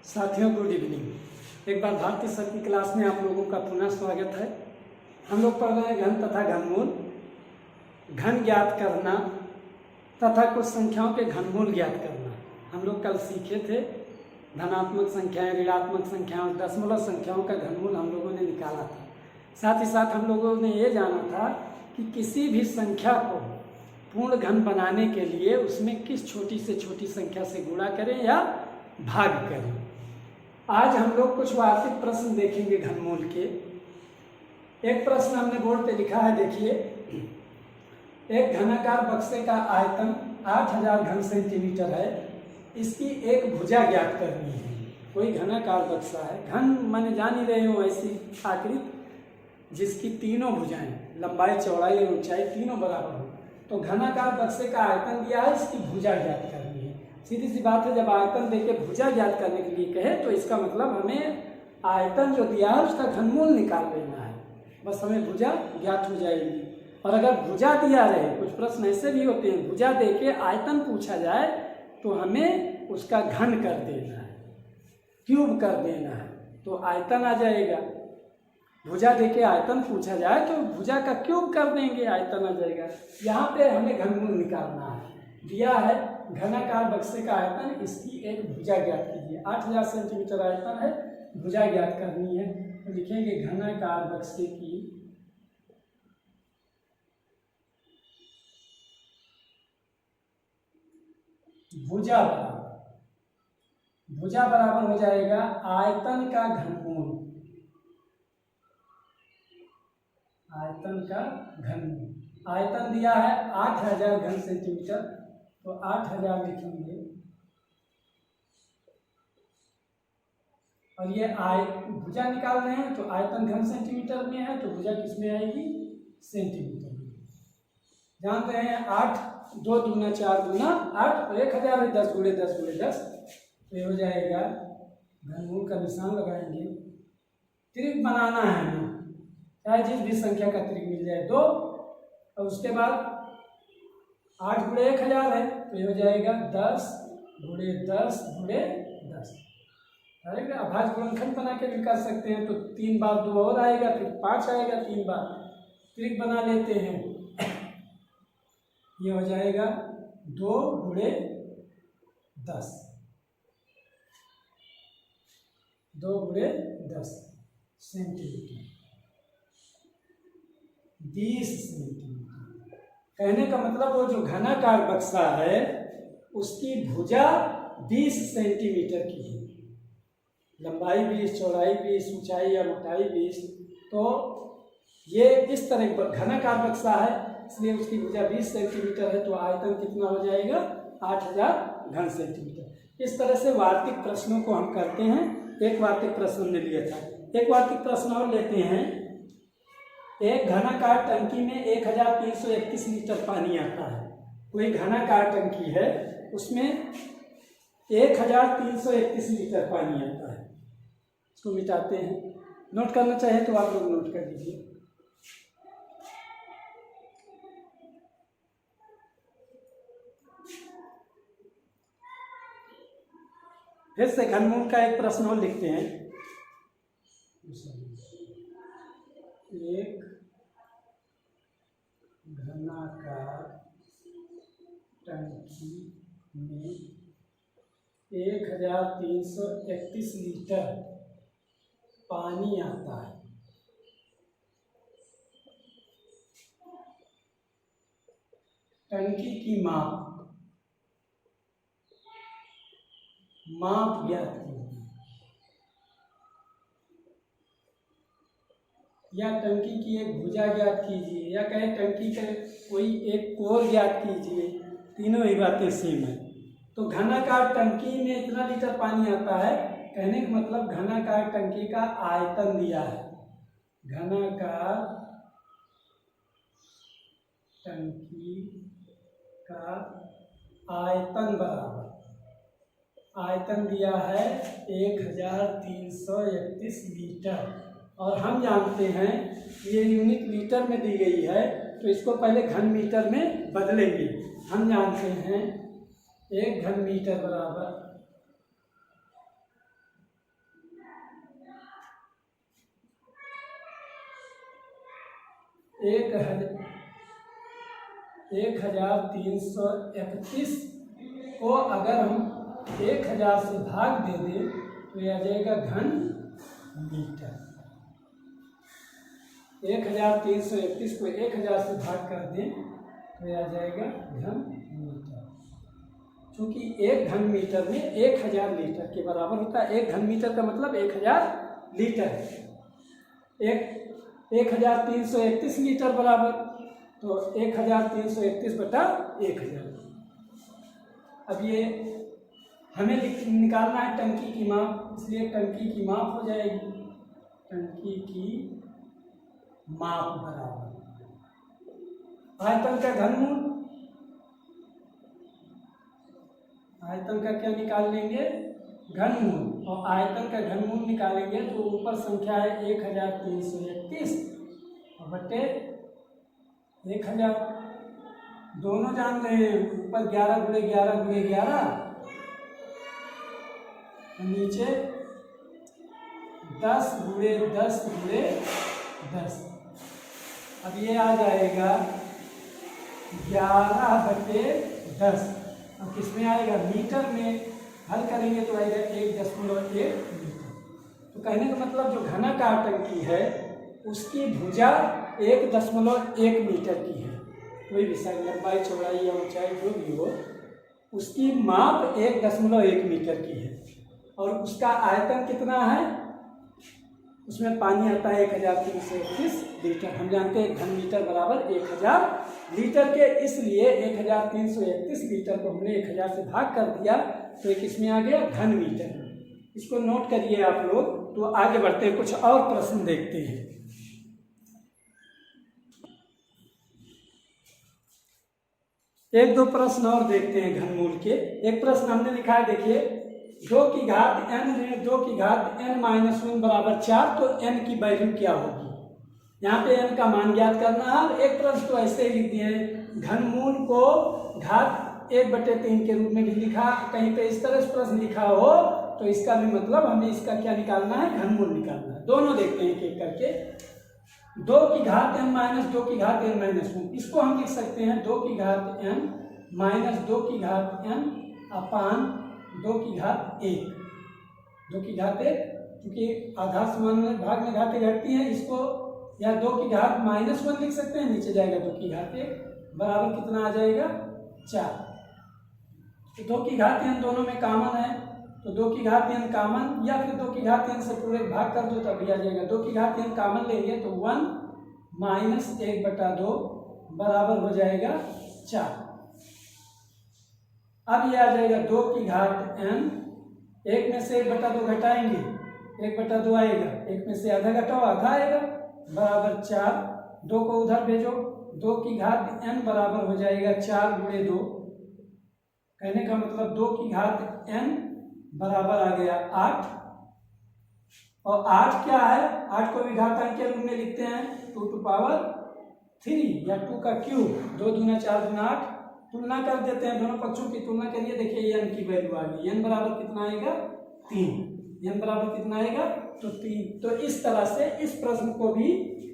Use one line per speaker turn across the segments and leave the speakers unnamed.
साथियों good evening. एक बार भारतीय सर की क्लास में आप लोगों का पुनः स्वागत है। हम लोग पढ़ रहे हैं घन तथा घनमूल। घन ज्ञात करना तथा कुछ संख्याओं के घनमूल ज्ञात करना हम लोग कल सीखे थे। धनात्मक संख्याएं, ऋणात्मक संख्याएं और दशमलव संख्याओं का घनमूल हम लोगों ने निकाला था। साथ ही साथ हम लोगों ने ये जाना था कि किसी भी संख्या को पूर्ण घन बनाने के लिए उसमें किस छोटी से छोटी संख्या से गुणा करें या भाग करें। आज हम लोग कुछ वार्षिक प्रश्न देखेंगे घनमूल के। एक प्रश्न हमने बोर्ड पे लिखा है, देखिए। एक घनाकार बक्से का आयतन 8000 घन सेंटीमीटर है। इसकी एक भुजा ज्ञात करनी है। कोई घनाकार बक्सा है, घन माने जान ही रहे हो, ऐसी आकृति जिसकी तीनों भुजाएं, लंबाई चौड़ाई और ऊंचाई तीनों बराबर हो। तो घनाकार बक्से का आयतन दिया है, इसकी भुजा ज्ञात करनी है। सीधी सी बात है, जब आयतन देके भुजा ज्ञात करने के लिए कहे तो इसका मतलब हमें आयतन जो दिया है उसका घनमूल निकाल लेना है। बस हमें भुजा ज्ञात हो जाएगी। और अगर भुजा दिया रहे, कुछ प्रश्न ऐसे भी होते हैं, भुजा देके आयतन पूछा जाए तो हमें उसका घन कर देना है, क्यूब कर देना है, तो आयतन आ जाएगा। भुजा देके आयतन पूछा जाए तो भुजा का क्यूब कर देंगे, आयतन आ जाएगा। यहाँ पे हमें घनमूल निकालना है। दिया है घनाकार बक्से का आयतन, इसकी एक भुजा ज्ञात कीजिए। 8000 सेंटीमीटर आयतन है, भुजा ज्ञात करनी है। तो लिखेंगे घनाकार बक्से की भुजा बराबर हो जाएगा आयतन का घनमूल। आयतन का घनमूल, आयतन दिया है 8000 घन सेंटीमीटर, तो 8000 लिखेंगे। और ये भुजा निकाल रहे हैं तो आयतन घन सेंटीमीटर में है, तो भुजा किस में आएगी? सेंटीमीटर में। जान रहे हैं 8 2 दूना 4 दूना 8, तो 1000 है, 10 गुणे 10 गुणे 10, तो ये हो जाएगा। घनमूल का निशान लगाएंगे। त्रिक बनाना है ना, चाहे जिस भी संख्या का त्रिक मिल जाए 2, और उसके बाद 8 गुणे 1000 है, तो ये हो जाएगा 10 गुणे 10 गुणे 10। अरे अभाज्य गुणनखंड बना के भी कर सकते हैं, तो 3 बार 2 और आएगा, फिर 5 आएगा, 3 बार त्रिक बना लेते हैं। ये हो जाएगा 2 गुणे 10, 2 गुणे 10 सेंटीमीटर, 20 सेंटीमीटर। कहने का मतलब वो जो घनाकार बक्सा है उसकी भुजा 20 सेंटीमीटर की है, लंबाई 20, चौड़ाई 20, ऊंचाई या मोटाई 20। तो ये इस तरह घनाकार बक्सा है, इसलिए उसकी भुजा 20 सेंटीमीटर है, तो आयतन कितना हो जाएगा? 8000 घन सेंटीमीटर। इस तरह से वार्षिक प्रश्नों को हम करते हैं। एक वार्षिक प्रश्न हमने लिया था, एक वार्षिक प्रश्न और लेते हैं। एक घनाकार टंकी में 1331 लीटर पानी आता है। कोई घनाकार टंकी है, उसमें 1331 लीटर पानी आता है। इसको मिटाते हैं। नोट करना चाहे तो आप लोग नोट कर दीजिए। फिर से घनमूल का एक प्रश्न और लिखते हैं। एक घनाकार टंकी में 1331 लीटर पानी आता है। टंकी की माप ज्ञात कीजिए, या टंकी की एक भुजा ज्ञात कीजिए, या कहे टंकी का कोई एक कोर ज्ञात कीजिए। तीनों ही बातें सेम है। तो घनाकार टंकी में इतना लीटर पानी आता है, कहने का मतलब घनाकार टंकी का आयतन दिया है। घनाकार टंकी का आयतन बराबर, आयतन दिया है 1331 लीटर, और हम जानते हैं ये यूनिट लीटर में दी गई है, तो इसको पहले घन मीटर में बदलेंगे। हम जानते हैं 1 घन मीटर बराबर 1331 को अगर हम 1000 से भाग दे दें तो यह आ जाएगा घन मीटर। 1331 को 1000 से भाग कर दें तो यह आ जाएगा घन मीटर। क्योंकि एक घन मीटर में 1000 लीटर के बराबर होता है। एक घन मीटर का मतलब 1000 लीटर है। 1331 लीटर बराबर तो 1331/1000। अब ये हमें निकालना है टंकी की माप, इसलिए टंकी की माप हो जाएगी टंकी की माप बराबर आयतन का घनमूल। आयतन का क्या निकाल लेंगे? घनमूल। और आयतन का घनमूल निकालेंगे तो ऊपर संख्या है 1331 और बटे 1000 दोनों जान रहे हैं। ऊपर 11 × 11 × 11 नीचे 10 × 10 × 10। अब ये आ जाएगा 11/10। अब किसमें आएगा? मीटर में। हल करेंगे तो आएगा 1.1 मीटर। तो कहने का मतलब जो घनाकार टंकी है उसकी भुजा 1.1 मीटर की है। कोई भी साइज, लंबाई, चौड़ाई या ऊंचाई जो भी हो, उसकी माप 1.1 मीटर की है। और उसका आयतन कितना है? उसमें पानी आता है 1331 लीटर। हम जानते हैं घन मीटर बराबर 1000 लीटर के, इसलिए 1331 लीटर को हमने 1000 से भाग कर दिया तो ये किसमें आ गया? घन मीटर में। इसको नोट करिए आप लोग। तो आगे बढ़ते हैं, कुछ और प्रश्न देखते हैं। एक दो प्रश्न और देखते हैं घनमूल के। एक प्रश्न हमने लिखा है, देखिए 2 की घात n ऋण 2 की घात n - 1 बराबर 4, तो n की वैल्यू क्या होगी? यहाँ पे n का मान ज्ञात करना है। एक प्रश्न तो ऐसे ही लिख दिए, घनमूल को घात 1/3 के रूप में भी लिखा। कहीं पे इस तरह से प्रश्न लिखा हो तो इसका भी मतलब हमें इसका क्या निकालना है? घनमूल निकालना है। दोनों देखते हैं एक एक करके। 2 की घात n - 2 की घात n - 1, इसको हम लिख सकते हैं 2 की घात n - 2 की घात n अपान 2 की घात 1। 2 की घात 1 क्योंकि आधार समान भाग में घातें घटती हैं, इसको या 2 की घात -1 लिख सकते हैं। नीचे जाएगा 2 की घात 1 बराबर कितना आ जाएगा? 4। तो 2 की घात n दोनों में कॉमन है, तो 2 की घात n कॉमन, या फिर 2 की घात n से पूरे भाग कर दो तब भी आ जाएगा। 2 की घात n कॉमन लेंगे तो 1 - 1/2 बराबर हो जाएगा 4। अब ये आ जाएगा 2 की घात n, एक में से 1/2 घटाएंगे 1/2 आएगा, एक में से आधा घटाओ आधा आएगा, बराबर 4। 2 को उधर भेजो, 2 की घात n बराबर हो जाएगा 4 × 2। कहने का मतलब 2 की घात n बराबर आ गया 8। और 8 क्या है? 8 को भी घातांक के रूप में लिखते हैं 2⁻³ या 2 का क्यूब। 2 दूना 4 दूना 8। तुलना कर देते हैं, दोनों पक्षों की तुलना करिए। देखिए n की वैल्यू आ गई। n बराबर कितना आएगा? 3। n बराबर कितना आएगा? तो 3। तो इस तरह से इस प्रश्न को भी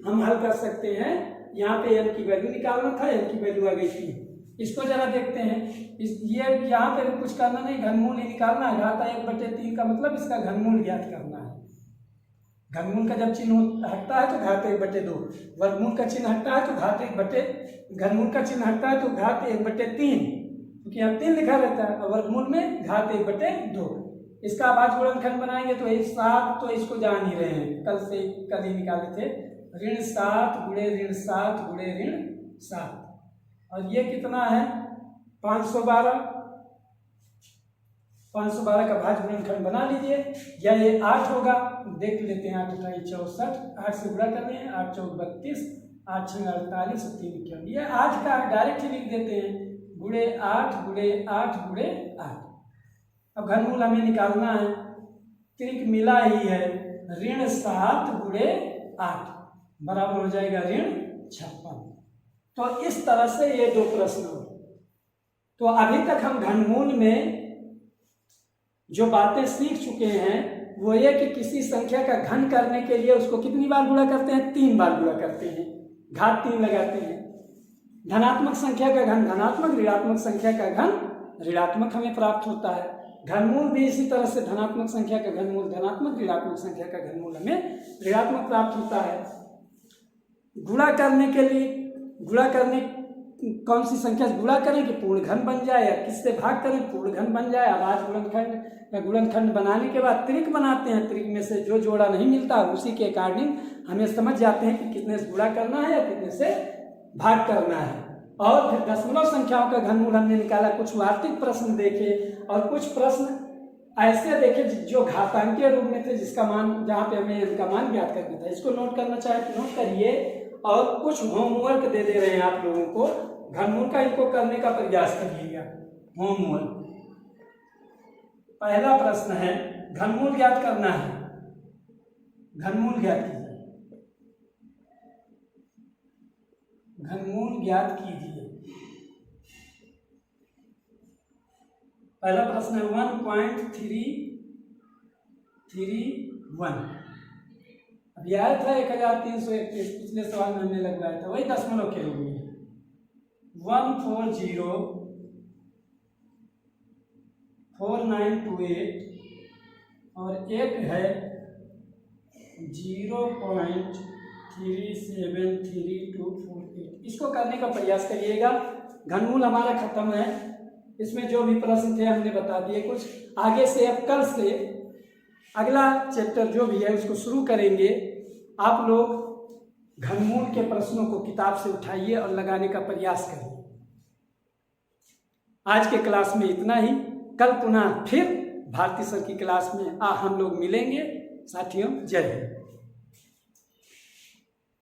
हम हल कर सकते हैं। यहाँ पे n की वैल्यू निकालना था, n की वैल्यू आ गई 3। इसको जरा देखते हैं। ये यहाँ पे भी कुछ करना नहीं, घनमूल ही निकालना है। घात 1/3 का मतलब इसका घनमूल ज्ञात करना है। घनमूल का जब चिन्ह हटता है तो घात 1/2, वर्गमूल का चिन्ह हटता है तो घनमूल का चिन्ह हटता है तो घात 1/3, क्योंकि यहाँ 3 लिखा रहता है। और वर्गमूल में घात 1/2। इसका आभाज्य गुणनखंड बनाएंगे तो 7, तो इसको जान ही रहे हैं, कल ही निकाले थे। ऋण 7 × ऋण 7 × ऋण 7। और ये कितना है? 512। 512 का भाज्य गुणनखंड बना लीजिए, या ये 8 होगा। देख लेते हैं। 8 × 64, 8 से गुणा कर रहे हैं। 8 × 4 = 32, 8 × 6 = 48 और 3 × 51। ये 8 का डायरेक्ट ही लिख देते हैं, ×8 × 8 × 8। अब घनमूल हमें निकालना है, त्रिक मिला ही है। ऋण 7 × 8 बराबर हो जाएगा ऋण 56। तो इस तरह से ये 2 प्रश्न हो। तो अभी तक हम घनमूल में जो बातें सीख चुके हैं वो ये कि किसी संख्या का घन करने के लिए उसको कितनी बार गुणा करते हैं? 3 बार गुणा करते हैं। घात 3 लगाते हैं। धनात्मक संख्या का घन धनात्मक, ऋणात्मक संख्या का घन ऋणात्मक हमें प्राप्त होता है। घनमूल भी इसी तरह से धनात्मक संख्या का घनमूल धनात्मक, ऋणात्मक संख्या का घनमूल हमें ऋणात्मक प्राप्त होता है। गुणा करने के लिए कौन सी संख्या से गुणा करें कि पूर्ण घन बन जाए, या किससे भाग करें पूर्ण घन बन जाए। अब आज गुणनखंड या गुणनखंड बनाने के बाद त्रिक बनाते हैं, त्रिक में से जो जोड़ा नहीं मिलता उसी के अकॉर्डिंग हमें समझ जाते हैं कि कितने से गुणा करना है या कितने से भाग करना है। और फिर दशमलव संख्याओं का घनमूल हमने निकाला। कुछ वार्षिक प्रश्न देखे और कुछ प्रश्न ऐसे देखे जो घातांकीय रूप में थे, जिसका मान जहाँ पे हमें इनका मान ज्ञात करना था। इसको नोट करना चाहे तो नोट करिए, और कुछ होमवर्क दे रहे हैं आप लोगों को, घनमूल का इनको करने का प्रयास करिएगा। होमवर्क पहला प्रश्न है, घनमूल ज्ञात करना है। घनमूल ज्ञात कीजिए, घनमूल ज्ञात कीजिए। पहला प्रश्न है 1.331। अभी आया था 1331, पिछले सवाल में हमने लगवाया था, वही दशमलव के रूप में 1404928, और एक है 0.373248। इसको करने का प्रयास करिएगा। घनमूल हमारा खत्म है, इसमें जो भी प्रश्न थे हमने बता दिए। कुछ आगे से अब कल से अगला चैप्टर जो भी है उसको शुरू करेंगे। आप लोग घनमूल के प्रश्नों को किताब से उठाइए और लगाने का प्रयास करिए। आज के क्लास में इतना ही। कल पुनः फिर भारती सर की क्लास में हम लोग मिलेंगे। साथियों, जय हिंद।